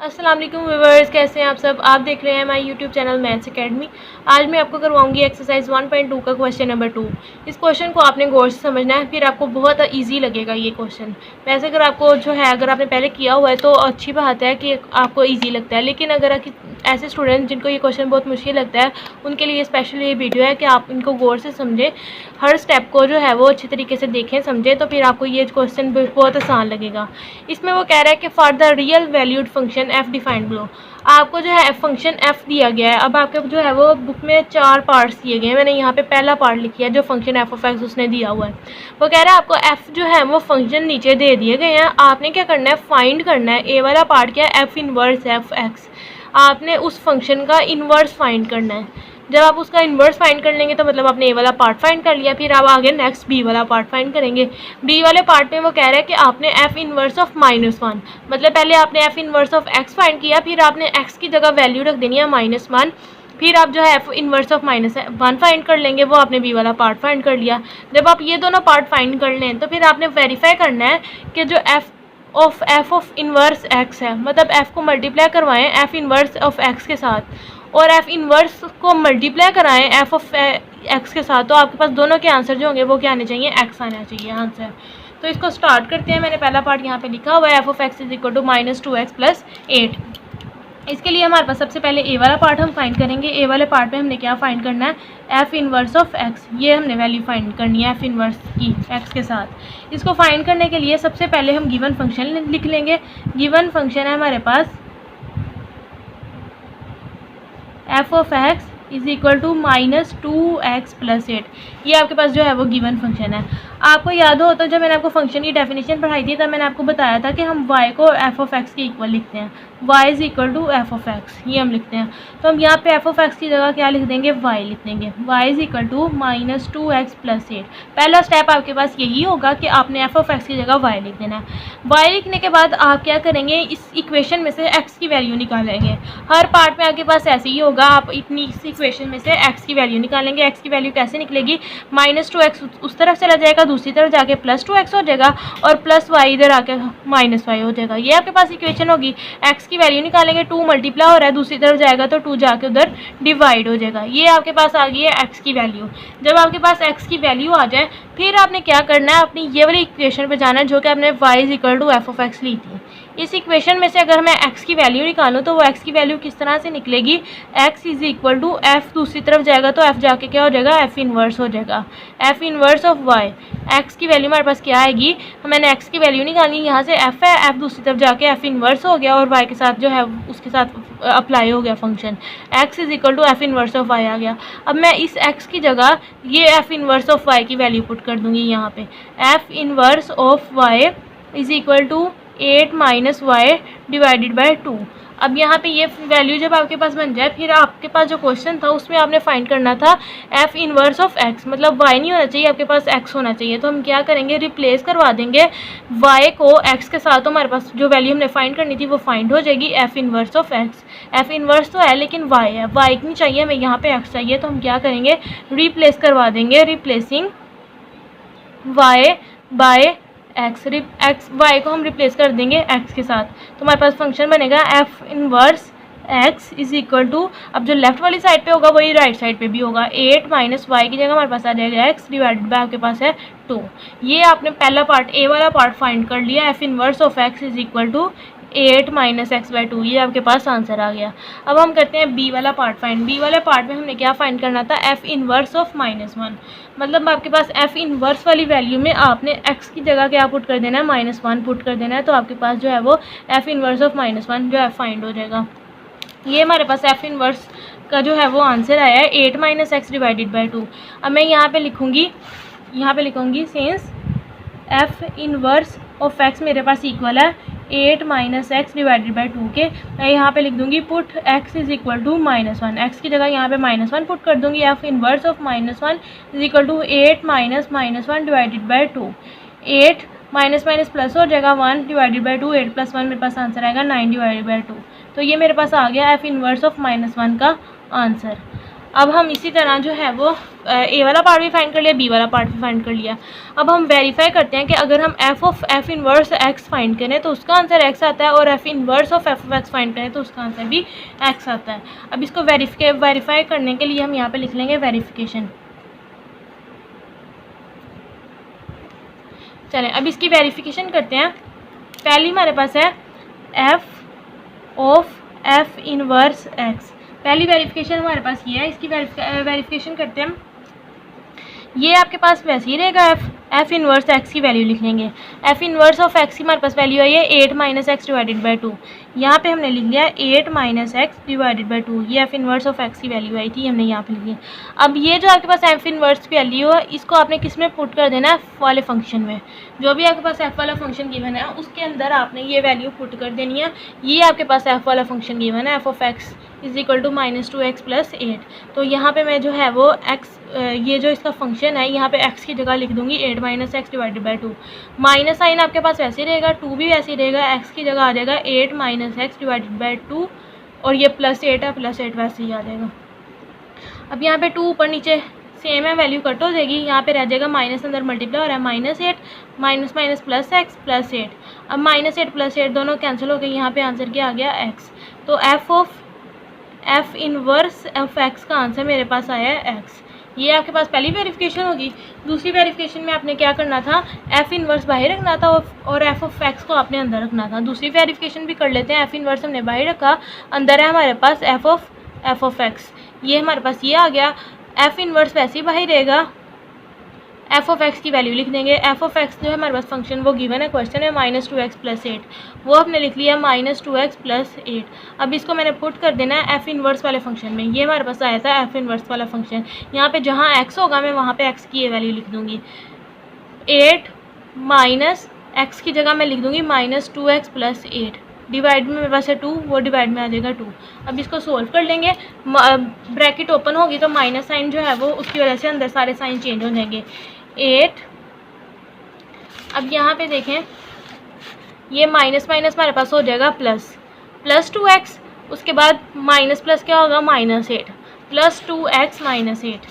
अस्सलाम वालेकुम व्यूअर्स, कैसे हैं आप सब। आप देख रहे हैं हमारे यूट्यूब चैनल मैथ्स एकेडमी। आज मैं आपको करवाऊंगी एक्सरसाइज 1.2 का क्वेश्चन नंबर 2। इस क्वेश्चन को आपने गौर से समझना है, फिर आपको बहुत इजी लगेगा ये क्वेश्चन। वैसे अगर आपको अगर आपने पहले किया हुआ है तो अच्छी बात है कि आपको ईजी लगता है, लेकिन अगर ऐसे स्टूडेंट जिनको ये क्वेश्चन बहुत मुश्किल लगता है उनके लिए स्पेशल ये वीडियो है कि आप इनको गौर से समझें, हर स्टेप को वो अच्छी तरीके से देखें समझें, तो फिर आपको ये क्वेश्चन बहुत आसान लगेगा। इसमें वो कह रहा है कि for the real valued function F defined below. आपको फंक्शन एफ दिया गया है। अब आपके वो बुक में 4 पार्ट्स दिए गए हैं। मैंने यहाँ पे पहला पार्ट लिखा है जो फंक्शन एफ ऑफ एक्स उसने दिया हुआ है। वो कह रहा है आपको एफ वो फंक्शन नीचे दे दिए गए हैं। आपने क्या करना है, फाइंड करना है। ए वाला पार्ट क्या है, एफ इनवर्स एफ एक्स। आपने उस फंक्शन का इन्वर्स फाइंड करना है। जब आप उसका इन्वर्स फाइंड कर लेंगे तो मतलब आपने ए वाला पार्ट फाइंड कर लिया। फिर आप आगे नेक्स्ट बी वाला पार्ट फाइंड करेंगे। बी वाले पार्ट में वो कह रहा है कि आपने एफ इन्वर्स ऑफ -1, मतलब पहले आपने F inverse of x find किया, फिर आपने एक्स की जगह वैल्यू रख देनी है -1, फिर आप एफ इन्वर्स ऑफ -1 फाइंड कर लेंगे। वो आपने बी वाला पार्ट फाइंड कर लिया। जब आप ये दोनों पार्ट फाइंड कर लें तो फिर आपने वेरीफाई करना है कि जो एफ ऑफ इन्वर्स एक्स है, मतलब एफ को मल्टीप्लाई करवाएं एफ इन्वर्स ऑफ एक्स के साथ, और एफ इन्वर्स को मल्टीप्लाई कराएं एफ ऑफ एक्स के साथ, तो आपके पास दोनों के आंसर जो होंगे वो क्या आने चाहिए, एक्स आना चाहिए आंसर। तो इसको स्टार्ट करते हैं। मैंने पहला पार्ट यहाँ पे लिखा हुआ है, f of x is equal to -2x + 8। इसके लिए हमारे पास सबसे पहले ए वाला पार्ट हम फाइंड करेंगे। ए वाले पार्ट में हमने क्या फाइंड करना है, एफ इन्वर्स ऑफ एक्स। ये हमने वैल्यू फाइंड करनी है एफ इन्वर्स की एक्स के साथ। इसको फाइंड करने के लिए सबसे पहले हम गिवन फंक्शन लिख लेंगे। गिवन फंक्शन है हमारे पास f of x is equal to -2x + 8। ये आपके पास वो गिवन फंक्शन है। आपको याद हो तो जब मैंने आपको फंक्शन की डेफिनेशन पढ़ाई थी तब मैंने आपको बताया था कि हम y को एफ ऑफ एक्स के इक्वल लिखते हैं। y is equal to f of x, ये हम लिखते हैं। तो हम यहाँ पे एफ ऑफ एक्स की जगह क्या लिख देंगे, y लिख देंगे। y is equal to -2x + 8। पहला स्टेप आपके पास यही होगा कि आपने एफ ऑफ एक्स की जगह y लिख देना है। y लिखने के बाद आप क्या करेंगे, इस इक्वेशन में से x की वैल्यू निकालेंगे। हर पार्ट में आपके पास ऐसे ही होगा। आप इतनी इस इक्वेशन में से x की वैल्यू निकालेंगे। x की वैल्यू कैसे निकलेगी, -2x उस तरफ चला जाएगा, दूसरी तरफ जाके +2x हो जाएगा, और +y इधर आके -y हो जाएगा। ये आपके पास इक्वेशन होगी। x की वैल्यू निकालेंगे, 2 मल्टीप्लाई हो रहा है, दूसरी तरफ जाएगा तो 2 जाके उधर डिवाइड हो जाएगा। ये आपके पास आ गई है x की वैल्यू। जब आपके पास x की वैल्यू आ जाए फिर आपने क्या करना है, अपनी ये वाली इक्वेशन पे जाना है जो कि आपने y is equal to f of x ली थी। इस इक्वेशन में से अगर मैं x की वैल्यू निकालूँ तो वो x की वैल्यू किस तरह से निकलेगी, x is equal to f, दूसरी तरफ जाएगा तो f जाके क्या हो जाएगा, एफ इन्वर्स हो जाएगा, F inverse of y। x की वैल्यू हमारे पास क्या आएगी, मैंने x की वैल्यू निकाली, यहाँ से f है, f दूसरी तरफ जाके एफ इन्वर्स हो गया, और y के साथ उसके साथ अप्लाई हो गया function, x is equal to f inverse of y आ गया। अब मैं इस x की जगह ये एफ इन्वर्स ऑफ y की वैल्यू पुट कर दूंगी यहाँ पे। F inverse of y is equal to 8 - y divided by 2। अब यहाँ पे ये वैल्यू जब आपके पास बन जाए, फिर आपके पास जो क्वेश्चन था उसमें आपने फाइंड करना था एफ इन्वर्स ऑफ एक्स, मतलब y नहीं होना चाहिए, आपके पास x होना चाहिए। तो हम क्या करेंगे, रिप्लेस करवा देंगे y को x के साथ। तो हमारे पास जो वैल्यू हमने फाइंड करनी थी वो फाइंड हो जाएगी, F inverse of x. F inverse तो है लेकिन y है, y नहीं चाहिए हमें, यहाँ पे x चाहिए। तो हम क्या करेंगे, रिप्लेस करवा देंगे, replacing y by x, y को हम रिप्लेस कर देंगे एक्स के साथ। तो हमारे पास फंक्शन बनेगा f inverse x is equal to, अब जो लेफ्ट वाली साइड पे होगा वही राइट साइड पे भी होगा, 8 - y की जगह हमारे पास आ जाएगा एक्स डिवाइडेड बाय आपके पास है 2। ये आपने पहला पार्ट ए वाला पार्ट फाइंड कर लिया, f inverse of x is equal to 8 - x/2। ये आपके पास आंसर आ गया। अब हम करते हैं बी वाला पार्ट फाइंड। बी वाले पार्ट में हमने क्या फाइंड करना था, एफ इन्वर्स ऑफ -1, मतलब आपके पास एफ इन्वर्स वाली वैल्यू में आपने x की जगह क्या पुट कर देना है, -1 पुट कर देना है। तो आपके पास वो एफ इन्वर्स ऑफ -1 फाइंड हो जाएगा। ये हमारे पास एफ इन्वर्स का वो आंसर आया है 8 - x डिवाइडेड बाई 2। अब मैं यहाँ पे लिखूँगी since F inverse of x मेरे पास इक्वल है 8 - x डिवाइडेड बाई 2 के। मैं यहाँ पे लिख दूँगी put x is equal to -1, x की जगह यहाँ पे -1 पुट कर दूँगी। F inverse of -1 is equal to 8 - -1 divided by 2। 8 minus plus हो जाएगा, 1 डिवाइडेड बाई 2, 8 + 1 मेरे पास आंसर आएगा 9 डिवाइडेड बाई 2। तो ये मेरे पास आ गया एफ इन्वर्स ऑफ -1 का आंसर। अब हम इसी तरह जो है वो ए वाला पार्ट भी फाइंड कर लिया, बी वाला पार्ट भी फाइंड कर लिया। अब हम वेरीफाई करते हैं कि अगर हम F of F inverse x find करें तो उसका आंसर एक्स आता है, और F inverse of x find करें तो उसका आंसर भी एक्स आता है। अब इसको वेरीफाई करने के लिए हम यहाँ पे लिख लेंगे वेरिफिकेशन। चलें अब इसकी वेरिफिकेशन करते हैं। पहली हमारे पास है f of F inverse x, पहली वेरिफिकेशन हमारे पास ये है। इसकी वेरिफिकेशन करते हैं। ये आपके पास वैसे ही रहेगा, एफ इनवर्स एक्स की वैल्यू लिख लेंगे। एफ इनवर्स ऑफ एक्स की हमारे पास वैल्यू आई है 8 माइनस एक्स डिवाइडेड बाई 2। यहाँ पे हमने लिख लिया 8 माइनस एक्स डिवाइडेड बाई 2। ये एफ इनवर्स ऑफ एक्स की वैल्यू आई थी, हमने यहाँ पे लिख लिया। अब ये जो आपके पास एफ इनवर्स वैल्यू है इसको आपने किस में पुट कर देना है, एफ वाले फंक्शन में। जो भी आपके पास एफ वाला फंक्शन गिवन है उसके अंदर आपने ये वैल्यू पुट कर देनी है। ये आपके पास एफ वाला फंक्शन गिवन है, f of x is equal to -2x + 8। तो यहाँ पे मैं जो है वो x, ये जो इसका फंक्शन है यहाँ पे x की जगह लिख दूंगी 8 minus x divided by 2। Minus sign आपके पास वैसे ही रहेगा, 2 भी वैसे ही रहेगा, x की जगह आ जाएगा 8 माइनस एक्स डिवाइडेड बाई 2, और ये +8 है, +8 वैसे ही आ जाएगा। अब यहाँ पे 2 ऊपर नीचे सेम है, वैल्यू कट हो जाएगी, यहाँ पे रह जाएगा माइनस अंदर मल्टीप्लाई हो रहा है, -8 माइनस माइनस +x + 8। अब -8 + 8 दोनों कैंसिल हो गए, यहाँ पे आंसर क्या आ गया x। तो एफ इनवर्स ऑफ एक्स का आंसर मेरे पास आया है एक्स। ये आपके पास पहली वेरिफिकेशन होगी। दूसरी वेरिफिकेशन में आपने क्या करना था, एफ इनवर्स बाहर रखना था और एफ ऑफ एक्स को आपने अंदर रखना था। दूसरी वेरिफिकेशन भी कर लेते हैं। एफ इनवर्स हमने बाहर रखा, अंदर है हमारे पास एफ ऑफ एक्स। ये हमारे पास ये आ गया। एफ इनवर्स वैसे ही बाहर रहेगा, एफ ऑफ एक्स की वैल्यू लिख देंगे। एफ ऑफ एक्स जो है हमारे पास फंक्शन वो गिवन है, क्वेश्चन है -2x + 8, वो आपने लिख लिया -2x + 8। अब इसको मैंने पुट कर देना है एफ इनवर्स वाले फंक्शन में। ये हमारे पास आया था एफ इनवर्स वाला फंक्शन। यहाँ पे जहाँ x होगा मैं वहाँ पे x की ये वैल्यू लिख दूँगी। 8 माइनस एक्स की जगह मैं लिख दूँगी -2x + 8। डिवाइड में मेरे पास है 2, वो डिवाइड में आ जाएगा 2। अब इसको सोल्व कर लेंगे। ब्रैकेट ओपन होगी तो माइनस साइन जो है वो उसकी वजह से अंदर सारे साइन चेंज हो जाएंगे। 8, अब यहाँ पे देखें ये माइनस माइनस हमारे पास हो जाएगा +2x, उसके बाद माइनस प्लस क्या होगा -8 +2x - 8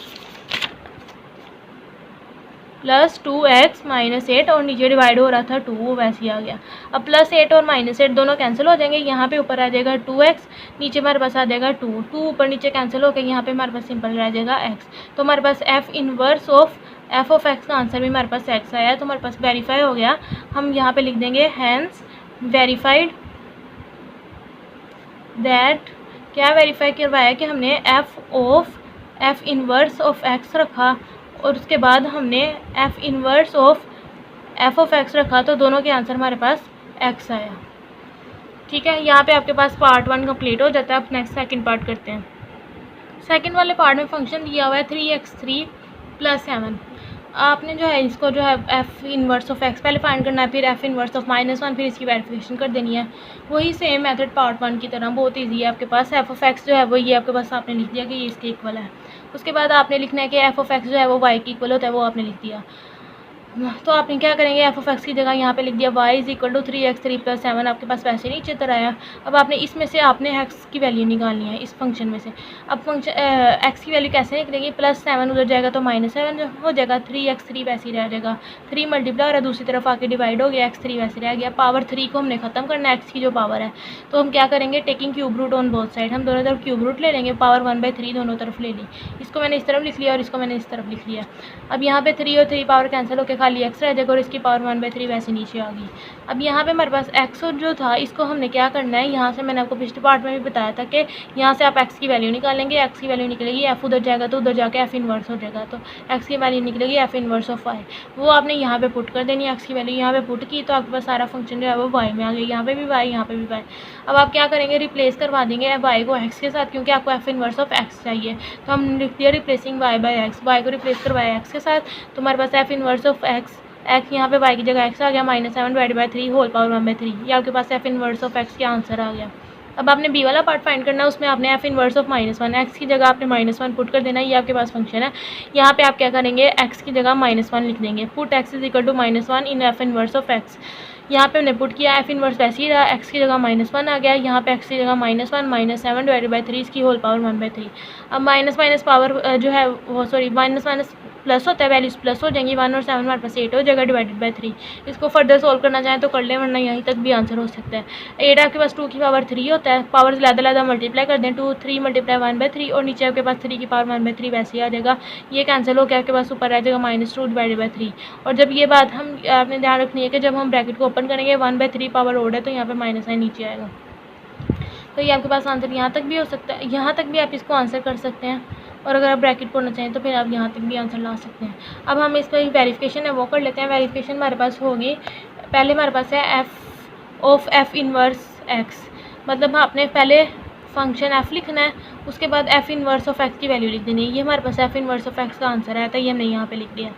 +2x - 8, और नीचे डिवाइड हो रहा था 2, वो वैसे ही आ गया। अब +8 और -8 दोनों कैंसिल हो जाएंगे। यहाँ पे ऊपर आ जाएगा 2x, नीचे हमारे पास आ जाएगा 2 ऊपर नीचे कैंसिल होकर यहाँ पे हमारे पास सिंपल रह जाएगा x। तो हमारे पास f inverse of f of x का आंसर भी हमारे पास x आया है, तो हमारे पास वेरीफाई हो गया। हम यहाँ पे लिख देंगे हैंस वेरीफाइड दैट, क्या वेरीफाई करवाया कि हमने एफ इनवर्स ऑफ एक्स रखा और उसके बाद हमने F inverse of f of x रखा, तो दोनों के आंसर हमारे पास x आया। ठीक है, यहाँ पे आपके पास पार्ट 1 कंप्लीट हो जाता है। अब नेक्स्ट सेकंड पार्ट करते हैं। सेकंड वाले पार्ट में फंक्शन दिया हुआ है 3x3 + 7। आपने जो है इसको जो है एफ इनवर्स ऑफ एक्स पहले फाइंड करना है, फिर एफ इनवर्स ऑफ -1, फिर इसकी वेरिफिकेशन कर देनी है। वही सेम मेथड पार्ट 1 की तरह, बहुत इजी है। आपके पास एफ ऑफ एक्स जो है वो ये आपके पास आपने लिख दिया कि ये इसके इक्वल है। उसके बाद आपने लिखना है कि एफ ऑफ एक्स जो है वो वाई के इक्वल होता है, वो आपने लिख दिया। तो आपने क्या करेंगे, एफ ऑफ एक्स की जगह यहाँ पे लिख दिया y = 3x3 + 7। आपके पास वैसे नहीं चित्र आया। अब आपने इसमें से आपने x की वैल्यू निकालनी है इस फंक्शन में से। अब फंक्शन x की वैल्यू कैसे निकलेगी, +7 उधर जाएगा तो -7 हो जाएगा, 3x3 वैसे ही रह जाएगा, 3 मल्टीप्लाई और दूसरी तरफ आके डिवाइड हो गया, x3 वैसे रह गया। पावर 3 को हमने ख़त्म करना है, x की जो पावर है, तो हम क्या करेंगे, taking cube root on both side, हम दोनों तरफ क्यूब रूट ले लेंगे, पावर 1/3 दोनों तरफ ले ली। इसको मैंने इस तरफ लिख लिया और इसको मैंने इस तरफ लिख लिया। अब यहाँ पे 3 और 3 पावर कैंसिल होकर खाली x रह जाएगा और इसकी पावर 1/3 वैसे नीचे आ गई। अब यहाँ पे हमारे पास x जो था इसको हमने क्या करना है, यहाँ से मैंने आपको पिछले पार्ट में भी बताया था कि यहाँ से आप x की वैल्यू निकालेंगे, x की वैल्यू निकलेगी, f उधर जाएगा तो उधर जाके f इनवर्स हो जाएगा, तो x की वैल्यू निकलेगी f इनवर्स ऑफ y, वो आपने यहाँ पे पुट कर देनी है। x की वैल्यू यहाँ पे पुट की तो आपके पास सारा फंक्शन जो है वो y में आ गया, यहाँ पे भी y, यहाँ पे भी y। अब आप क्या करेंगे, रिप्लेस करवा देंगे y को x के साथ, क्योंकि आपको f इनवर्स ऑफ x चाहिए, तो हम लिख दिया रिप्लेसिंग y/x, y को रिप्लेस करवाया x के साथ, तो हमारे पास f इनवर्स ऑफ x यहाँ पे y की जगह x आ गया, -7/3 होल पावर 1/3, ये आपके पास f इनवर्स ऑफ x का आंसर आ गया। अब आपने b वाला पार्ट फाइंड करना है, उसमें आपने f इनवर्स ऑफ -1, x की जगह आपने -1 पुट कर देना है, ये आपके पास फंक्शन है। यहाँ पे आप क्या करेंगे, x की जगह -1 लिख देंगे, put x = -1 in f inverse of x। यहाँ पे हमने पुट किया, एफ इनवर्स वैसे ही रहा, एक्स की जगह -1 आ गया, यहाँ पे एक्स की जगह -1 -7 डिवाइडेड बाई 3 इसकी होल पावर 1/3। अब माइनस माइनस पावर जो है वो सॉरी माइनस माइनस प्लस होता है, वैल्यूज प्लस हो जाएंगी, 1 और 7 हमारे पास 8 हो जाएगा डिवाइडेड बाई 3। इसको फर्दर सोल्व करना चाहें तो कर लें, वरना यहीं तक भी आंसर हो सकता है। 8 आपके पास 2 की पावर 3 होता है, पावर ज़्यादा मल्टीप्लाई कर दें, 2 3 मल्टीप्लाई 1/3 और नीचे आपके पास 3 की पावर 1/3 वैसे ही आ जाएगा। ये कैंसिल हो गया, आपके पास ऊपर रह जाएगा -2 डिवाइडेड बाई 3। और जब ये बात हम आपने ध्यान रखनी है कि जब हम ब्रैकेट को ओपन करेंगे 1/3 पावर ओड है तो यहाँ पे माइनस साइन नीचे आएगा। तो ये आपके पास आंसर यहाँ तक भी हो सकता है, यहाँ तक भी आप इसको आंसर कर सकते हैं। और अगर आप ब्रैकेट पढ़ना चाहें तो फिर आप यहाँ तक भी आंसर ला सकते हैं। अब हम इस पर वेरिफिकेशन है वो कर लेते हैं। वेरिफिकेशन हमारे पास होगी, पहले हमारे पास है f of F inverse x, मतलब आपने पहले फंक्शन एफ लिखना है, उसके बाद एफ इनवर्स ऑफ एक्स की वैल्यू लिख देनी है। ये हमारे पास एफ इनवर्स ऑफ एक्स का आंसर है, तो ये हमने यहाँ पे लिख दिया।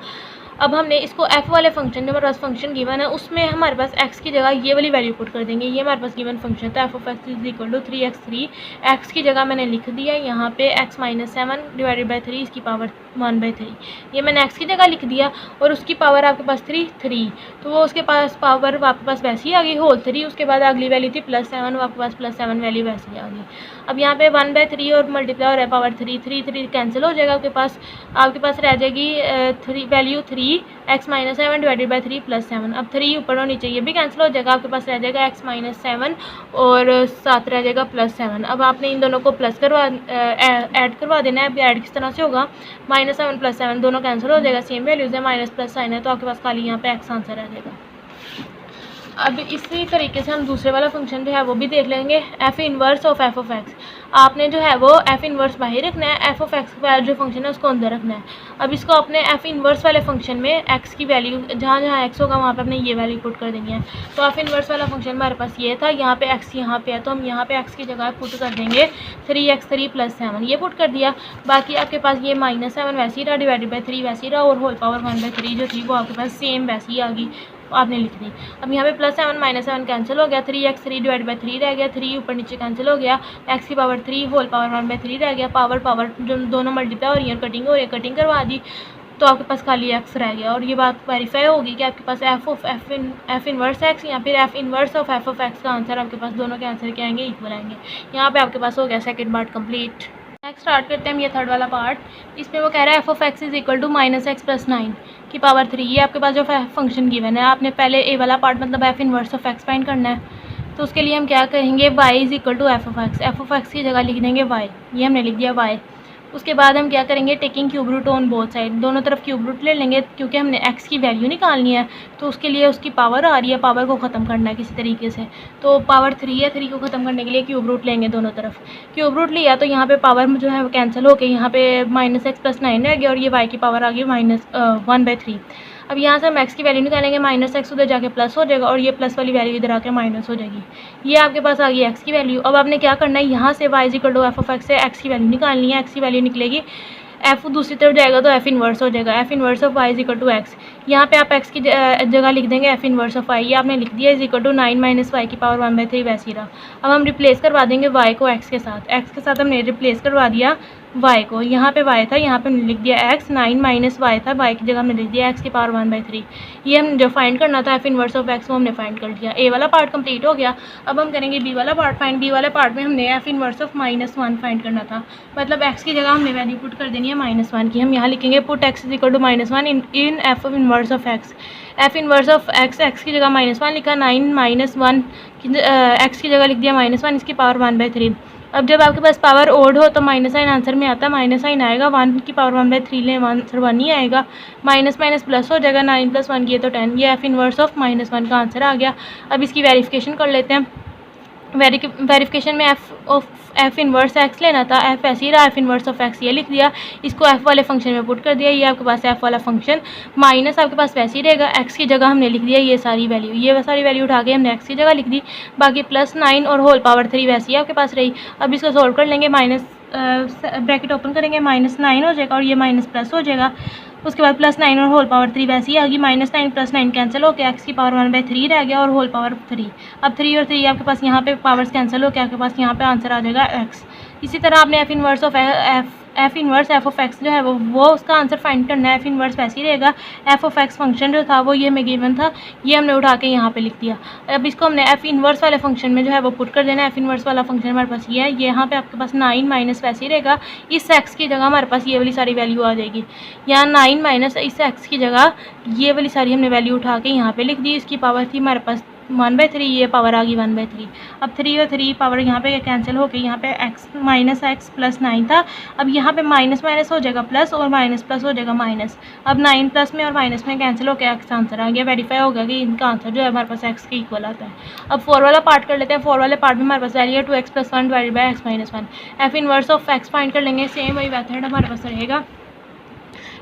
अब हमने इसको एफ वाले फंक्शन जो हमारे पास फंक्शन गिवन है उसमें हमारे पास एक्स की जगह ये वाली वैल्यू पुट कर देंगे। ये हमारे पास गिवन फंक्शन था f of x is equal to 3x3, x की जगह मैंने लिख दिया यहाँ पे x -7 डिवाइडेड बाई 3 इसकी पावर 1/3। ये मैंने एक्स की जगह लिख दिया और उसकी पावर आपके पास 3 तो वो उसके पास पावर आपके पास वैसी आ गई होल 3। उसके बाद अगली वैल्यू थी +7, वो आपके पास +7 वैल्यू वैसी आ गई। अब यहाँ पे 1/3 और मल्टीप्लाई हो रहा है पावर 3 कैंसिल हो जाएगा, आपके पास रह जाएगी वैल्यू 3 x -7 डिवाइडेड बाई 3 +7। अब 3 ऊपर और नीचे ये भी कैंसिल हो जाएगा, आपके पास रह जाएगा x -7 और साथ रह जाएगा +7। अब आपने इन दोनों को प्लस ऐड करवा देना है। अब ऐड किस तरह से होगा, -7 +7 दोनों कैंसिल हो जाएगा, सेम वैल्यूज है, माइनस प्लस साइन है, तो आपके पास खाली यहाँ पे x आंसर रह जाएगा। अब इसी तरीके से हम दूसरे वाला फंक्शन जो है वो भी देख लेंगे, F inverse of f of x. आपने जो है वो एफ इनवर्स बाहर रखना है, एफ ऑफ एक्स का जो फंक्शन है उसको अंदर रखना है। अब इसको अपने एफ इनवर्स वाले फंक्शन में एक्स की वैल्यू जहाँ जहाँ एक्स होगा वहाँ पे अपने ये वैल्यू पुट कर देंगे। तो एफ इनवर्स वाला फंक्शन हमारे पास ये था, यहाँ पे एक्स यहाँ पे है, तो हम यहाँ पे एक्स की जगह पुट कर देंगे 3x3 +7, ये पुट कर दिया। बाकी आपके पास ये -7 वैसे ही रहा, डिवाइडेड बाई 3 वैसे ही रहा, और होल पावर 1/3 जो थी वो आपके पास सेम वैसे ही आ गई, आपने लिख दी। अब यहाँ पे +7 -7 कैंसिल हो गया, 3x3 डिवाइड बाई 3 रह गया, 3 ऊपर नीचे कैंसिल हो गया, x की पावर 3 होल पावर 1/3 रह गया, पावर जो दोनों मल्टीप्लाई हो रही है कटिंग हो रही है, कटिंग करवा दी, तो आपके पास खाली x रह गया। और ये बात वेरीफाई होगी कि आपके पास एफ इनवर्स एक्स या फिर F inverse of f of x का आंसर आपके पास दोनों के आंसर क्या आएंगे, इक्वल आएंगे। यहाँ पे आपके पास हो गया second part complete. Next start करते हैं हम ये थर्ड वाला पार्ट। इसमें वो कह रहा है f of x is equal to -x + 9 की पावर 3। ये आपके पास जो फंक्शन गिवन है, आपने पहले ए वाला पार्ट मतलब f inverse of x find करना है। तो उसके लिए हम क्या करेंगे, y is equal to f of x की जगह लिख देंगे y, ये हमने लिख दिया y। उसके बाद हम क्या करेंगे, taking cube root on both side, दोनों तरफ क्यूब रूट ले लेंगे, क्योंकि हमने x की वैल्यू निकालनी है, तो उसके लिए उसकी पावर आ रही है, पावर को ख़त्म करना है किसी तरीके से। तो पावर 3 है, 3 को ख़त्म करने के लिए क्यूब रूट लेंगे दोनों तरफ। क्यूब रूट लिया तो यहाँ पे पावर जो है वो कैंसिल होकर यहाँ पे -x + 9 रह गया, और ये y की पावर आ गई -1/3। अब यहाँ से हम x की वैल्यू निकालेंगे, -x उधर जाके प्लस हो जाएगा, और ये प्लस वाली वैल्यू इधर आके माइनस हो जाएगी। ये आपके पास आ गई x की वैल्यू। अब आपने क्या करना है, यहाँ से y equal to f of x से x की वैल्यू निकालनी है। x की वैल्यू निकलेगी, f दूसरी तरफ जाएगा तो f इनवर्स हो जाएगा, f inverse of y is equal to x। यहाँ पे आप x की जगह लिख देंगे f इनवर्स ऑफ y, ये आपने लिख दिया, इज इक्वल टू 9 - y की पावर 1/3 वैसी रहा। अब हम रिप्लेस करवा देंगे y को x के साथ हमने रिप्लेस करवा दिया y को। यहाँ पे y था, यहाँ पे हमने लिख दिया x, 9 - y था, y की जगह हमने लिख दिया x की पावर 1/3। ये हम जो फाइंड करना था f इनवर्स ऑफ x वो हमने फाइंड कर लिया। a वाला पार्ट कंप्लीट हो गया। अब हम करेंगे b वाला पार्ट फाइंड। b वाले पार्ट में हमने f इनवर्स ऑफ -1 फाइंड करना था, मतलब x की जगह हमने वैल्यू पुट कर देनी है -1 की। हम यहाँ लिखेंगे put x is equal to -1 in f of inverse of x। f inverse of x की जगह -1 लिखा, 9 - 1 x की जगह लिख दिया -1, इसकी पावर 1/3। अब जब आपके पास पावर ओड हो तो माइनस साइन आंसर में आता है, माइनस साइन आएगा, 1 की पावर 1/3 ले, आंसर 1 ही आएगा, माइनस माइनस प्लस हो जाएगा, 9 + 1 किए तो 10। ये एफ इनवर्स ऑफ -1 का आंसर आ गया। अब इसकी वेरिफिकेशन कर लेते हैं। वेरिफिकेशन में एफ इनवर्स एक्स लेना था, एफ ऐसे ही रहा, एफ इनवर्स ऑफ एक्स ये लिख दिया, इसको एफ वाले फंक्शन में पुट कर दिया। ये आपके पास एफ वाला फंक्शन माइनस आपके पास वैसे ही रहेगा, एक्स की जगह हमने लिख दिया ये सारी वैल्यू उठा के हमने एक्स की जगह लिख दी। बाकी +9 और होल पावर 3 वैसे ही आपके पास रही। अब इसको सोल्व कर लेंगे, ब्रैकेट ओपन करेंगे, -9 हो जाएगा और ये माइनस प्लस हो जाएगा। उसके बाद +9 और होल पावर 3 वैसे ही आ गई, -9 + 9 कैंसिल हो गया, एक्स की पावर 1/3 रह गया और होल पावर 3। अब 3 और 3 आपके पास यहाँ पे पावर्स कैंसिल हो गया, आपके पास यहाँ पे आंसर आ जाएगा एक्स। इसी तरह आपने F inverse F of x जो है वो उसका आंसर फाइंड करना है। एफ इनवर्स वैसे ही रहेगा, एफ ऑफ एक्स फंक्शन जो था वो ये हमें गिवन था, ये हमने उठा के यहाँ पे लिख दिया। अब इसको हमने एफ इनवर्स वाले फंक्शन में जो है वो पुट कर देना है। एफ इनवर्स वाला फंक्शन हमारे पास ये है, यहाँ पे आपके पास 9 माइनस वैसे ही रहेगा, इस एक्स की जगह हमारे पास ये वाली सारी वैल्यू आ जाएगी। यहाँ 9 माइनस इस एक्स की जगह ये वाली सारी हमने वैल्यू उठा के यहाँ पे लिख दी। इसकी पावर थी हमारे पास 1/3, ये पावर आ गई 1/3। अब 3 और 3 पावर यहाँ पे कैंसिल होके यहाँ पे x माइनस एक्स प्लस 9 था। अब यहाँ पे माइनस माइनस हो जाएगा प्लस और माइनस प्लस हो जाएगा माइनस। अब 9 प्लस में और माइनस में कैंसिल होकर x आंसर आ गया। वेरीफाई हो गया कि इनका आंसर जो है हमारे पास x के इक्वल आता है। अब 4 वाला पार्ट कर लेते हैं। 4 वाले पार्ट में हमारे पास वैल्यू है 2x + 1 divided by x - 1। F inverse of x find कर लेंगे। सेम वही मेथड हमारे पास रहेगा।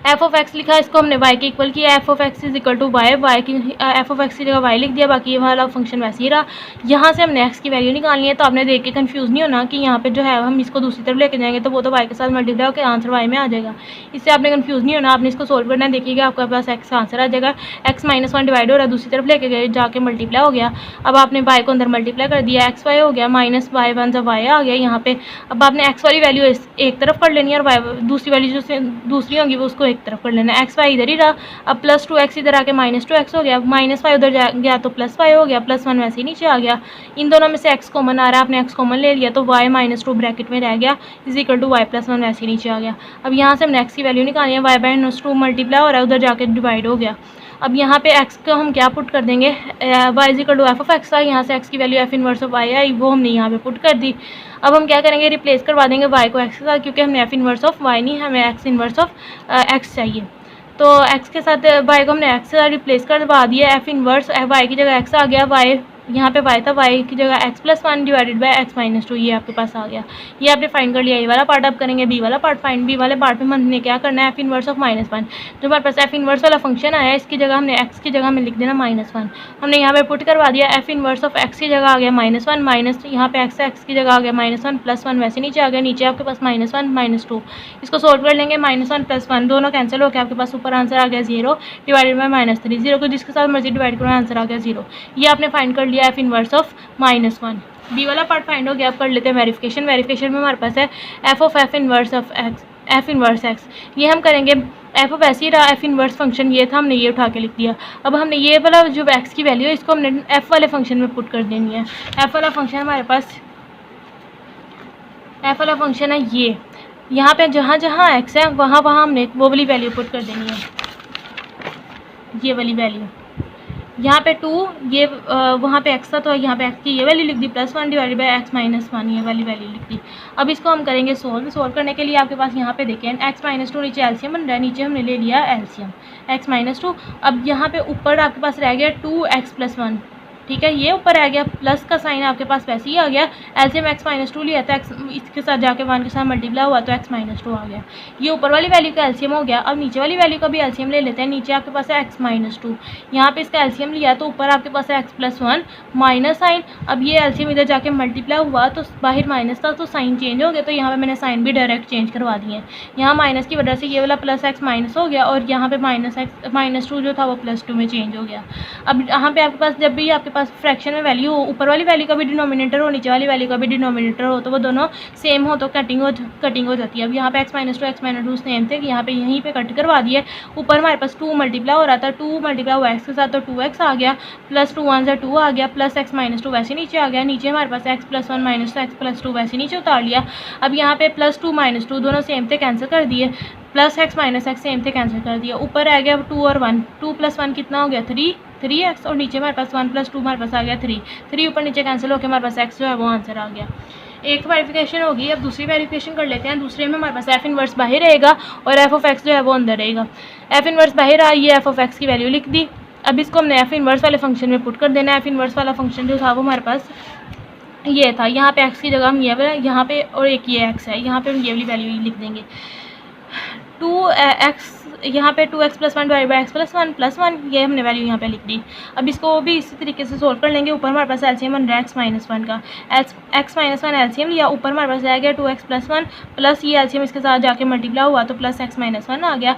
एफ ऑफ एक्स लिखा, इसको हमने वाई के इक्वल किया। F of x is equal to y, y की एफ ऑफ एक्स की जगह वाई लिख दिया, बाकी ये वाला फंक्शन वैसे ही रहा। यहाँ से हमने एक्स की वैल्यू निकालनी है, तो आपने देख के कंफ्यूज नहीं होना कि यहाँ पे जो है हम इसको दूसरी तरफ लेके जाएंगे तो वो तो वाई के साथ मल्टीप्लाई होकर आंसर वाई में आ जाएगा। इससे आपने कंफ्यूज नहीं होना, आपने इसको सोल्व करना है। देखिएगा आपके पास एक्स का आंसर आ जाएगा। x - 1 डिवाइड हो रहा है, दूसरी तरफ लेके गए जाके मल्टीप्लाई हो गया। अब आपने वाई को अंदर मल्टीप्लाई कर दिया, एक्स वाई हो गया, माइनस वाई 1 जब वाई आ गया यहाँ पे। अब आपने एक्स वाली वैल्यू एक तरफ कर लेनी है और वाई दूसरी वैल्यू जो दूसरी होंगी वो उसको एक तरफ कर लेना है। एक्स वाई इधर ही रहा, अब प्लस 2x इधर आके माइनस 2x हो गया, माइनस वाई उधर गया तो प्लस वाई हो गया, प्लस 1 वैसे ही नीचे आ गया। इन दोनों में से x कॉमन आ रहा है, आपने x कॉमन ले लिया तो y - 2 ब्रैकेट में रह गया इज इक्वल टू y + 1 वैसे ही नीचे आ गया। अब यहाँ से हमने x की वैल्यू निकाली है, y - 2 मल्टीप्लाई हो रहा है, उधर जाके डिवाइड हो गया। अब यहाँ पे x को हम क्या पुट कर देंगे, y is equal to f of x था, यहाँ से x की value f inverse of y आई, वो हमने यहाँ पे पुट कर दी। अब हम क्या करेंगे, रिप्लेस करवा देंगे y को x के साथ, क्योंकि हमने एफ इनवर्स ऑफ y नहीं, हमें x इनवर्स ऑफ x चाहिए। तो x के साथ y को हमने x से रिप्लेस करवा दिया। एफ इनवर्स y की जगह x आ गया, y यहाँ पे y था, y की जगह x + 1 डिवाइडेड बाय x - 2 ये आपके पास आ गया। ये आपने फाइंड कर लिया। ये वाला पार्ट आप करेंगे, बी वाला पार्ट फाइंड। बी वाले पार्ट में हमने क्या करना है, एफ इनवर्स ऑफ -1 जो हमारे पास एफ इनवर्स वाला फंक्शन आया है, इसकी जगह हमने x की जगह में लिख देना -1। हमने यहाँ पे पुट करवा दिया, एफ इनवर्स ऑफ x की जगह आ गया -1 माइनस यहाँ पे x की जगह आ गया -1 + 1 वैसे नीचे आ गया। नीचे आपके पास -1 - 2, इसको सोल्व कर लेंगे। -1 + 1 दोनों कैंसिल होकर आपके पास ऊपर आंसर आ गया 0 डिवाइडेड बाई -3। 0 को जिसके साथ मर्जी डिवाइड करो आंसर आ गया 0। ये आपने फाइंड कर लिया एफ इनवर्स ऑफ -1। बी वाला पार्ट फाइंड हो गया। अब कर लेते हैं वेरिफिकेशन। वेरिफिकेशन में हमारे पास है f of F inverse of x, F inverse x. ये हम करेंगे, एफ ऑफ ऐसे ही रहा, एफ इनवर्स फंक्शन ये था, हमने ये उठा के लिख दिया। अब हमने ये वाला जो एक्स की वैल्यू है इसको हमने एफ वाले फंक्शन में पुट कर देनी है। एफ वाला फंक्शन हमारे पास, एफ वाला फंक्शन है ये, यहाँ पे जहाँ जहाँ एक्स है वहाँ वहाँ हमने वो वाली वैल्यू पुट कर देनी है, ये वाली वैल्यू। यहाँ पे 2 ये वहाँ पे x था तो यहाँ पे x की ये वैल्यू लिख दी, +1 डिवाइडेड बाई x - 1 ये वाली वैल्यू लिख दी। अब इसको हम करेंगे सोल्व करने के लिए आपके पास यहाँ पे देखें x - 2 नीचे एलसीएम बन रहा है, नीचे हमने ले लिया एलसीएम x - 2। अब यहाँ पे ऊपर आपके पास रह गया 2x + 1, ठीक है, ये ऊपर आ गया, प्लस का साइन आपके पास वैसे ही आ गया। एलसीएम x - 2 लिया था, x इसके साथ जाके 1 के साथ मल्टीप्लाई हुआ तो x - 2 आ गया। ये ऊपर वाली वैल्यू का एलसीएम हो गया। अब नीचे वाली वैल्यू का भी एलसीएम ले लेते हैं। नीचे आपके पास है x - 2, यहाँ पे इसका एलसीएम लिया तो ऊपर आपके पास है x + 1 माइनस साइन। अब ये एलसीएम इधर जाके मल्टीप्लाई हुआ तो बाहर माइनस था तो साइन चेंज हो गया, तो यहाँ पे मैंने साइन भी डायरेक्ट चेंज करवा दिए। यहाँ माइनस की वजह से ये वाला प्लस x माइनस हो गया और यहाँ पे -x - 2 जो था वो +2 में चेंज हो गया। अब यहाँ पे आपके पास जब भी आपके पास फ्रैक्शन में वैल्यू हो, ऊपर वाली वैल्यू का भी डिनोमिनेटर हो, नीचे वाली वैल्यू का भी डिनोमिनेटर हो, तो वो दोनों सेम हो तो कटिंग हो जाती है। अब यहाँ पे x - 2 सेम थे, यहाँ पे यहीं पे कट करवा दिए। ऊपर हमारे पास 2 मल्टीप्लाई हो रहा था, 2 मल्टीप्लाई हुआ x के साथ तो 2x आ गया, +2 1 से 2 आ गया, प्लस x - 2 वैसे नीचे आ गया। नीचे हमारे पास x + 1 माइनस x + 2 वैसे नीचे उतार लिया। अब यहाँ पे +2 - 2 दोनों सेम थे, कैंसिल कर दिए, प्लस x - x सेम थे, कैंसिल कर दिया। ऊपर आ गया 2 और 1, 2 + 1 कितना हो गया 3x, और नीचे हमारे पास 1 + 2 हमारे पास आ गया 3 ऊपर नीचे कैंसिल होकर हमारे पास x जो है वो आंसर आ गया। एक वेरिफिकेशन होगी। अब दूसरी वेरिफिकेशन कर लेते हैं। दूसरे में हमारे पास एफ इनवर्स बाहर रहेगा और एफ ऑफ एक्स जो है वो अंदर रहेगा। एफ इनवर्स बाहर आ, ये एफ ऑफ एक्स की वैल्यू लिख दी। अब इसको हमने एफ इनवर्स वाले फंक्शन में पुट कर देना है। एफ इनवर्स वाला फंक्शन जो था वो हमारे पास ये था, यहाँ पे एक्स की जगह हम ये यहाँ पे और एक ये एक्स है, यहाँ पे हम ये वाली वैल्यू लिख देंगे 2x, यहाँ पे 2x + 1 डिवाइड बाई x + 1 ये हमने वैल्यू यहाँ पे लिख दी। अब इसको भी इसी तरीके से सोल्व कर लेंगे। ऊपर हमारे पास एलसीएम बन रहा है x - 1 का, x - 1 एलसीएम लिया, ऊपर हमारे पास आ गया 2x + 1 प्लस ये एलसीएम इसके साथ जाके मल्टीप्लाई हुआ तो प्लस x - 1 आ गया।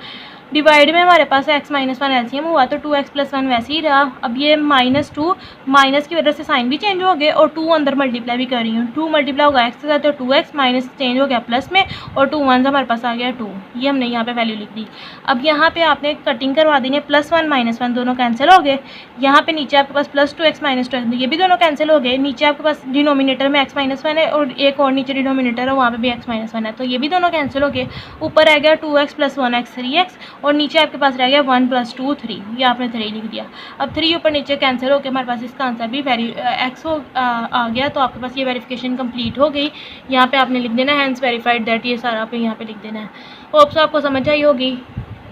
डिवाइड में हमारे पास x माइनस वन एलसीएम हुआ तो 2x प्लस वन वैसे ही रहा। अब ये -2 माइनस की वजह से साइन भी चेंज हो गए और 2 अंदर मल्टीप्लाई भी कर रही हूँ। 2 मल्टीप्लाई होगा x के साथ तो 2x माइनस चेंज हो गया प्लस में और 2 वन हमारे पास आ गया 2। ये हमने यहाँ पे वैल्यू लिख दी। अब यहाँ पे आपने कटिंग करवा देनी है, +1 -1 दोनों कैंसिल हो गए। यहाँ पे नीचे आपके पास +2x -2x ये भी दोनों कैंसिल हो गए। नीचे आपके पास डिनोमिनेटर में x -1 है और एक और नीचे डिनोमिनेटर है वहाँ पे भी x -1 है, तो ये भी दोनों कैंसिल हो गए। ऊपर रह गया 2x + 1x 3x और नीचे आपके पास रह गया 1 + 2 3। ये आपने 3 लिख दिया। अब 3 ऊपर नीचे कैंसिल होकर हमारे पास इसका आंसर भी x आ गया। तो आपके पास ये वेरिफिकेशन कंप्लीट हो गई। यहाँ पे आपने लिख देना है हैंस वेरीफाइड दैट, ये सारा आप यहाँ पे लिख देना है। होप्स आपको समझ आई होगी।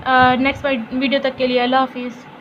नेक्स्ट वीडियो तक के लिए अल्लाह हाफिज़।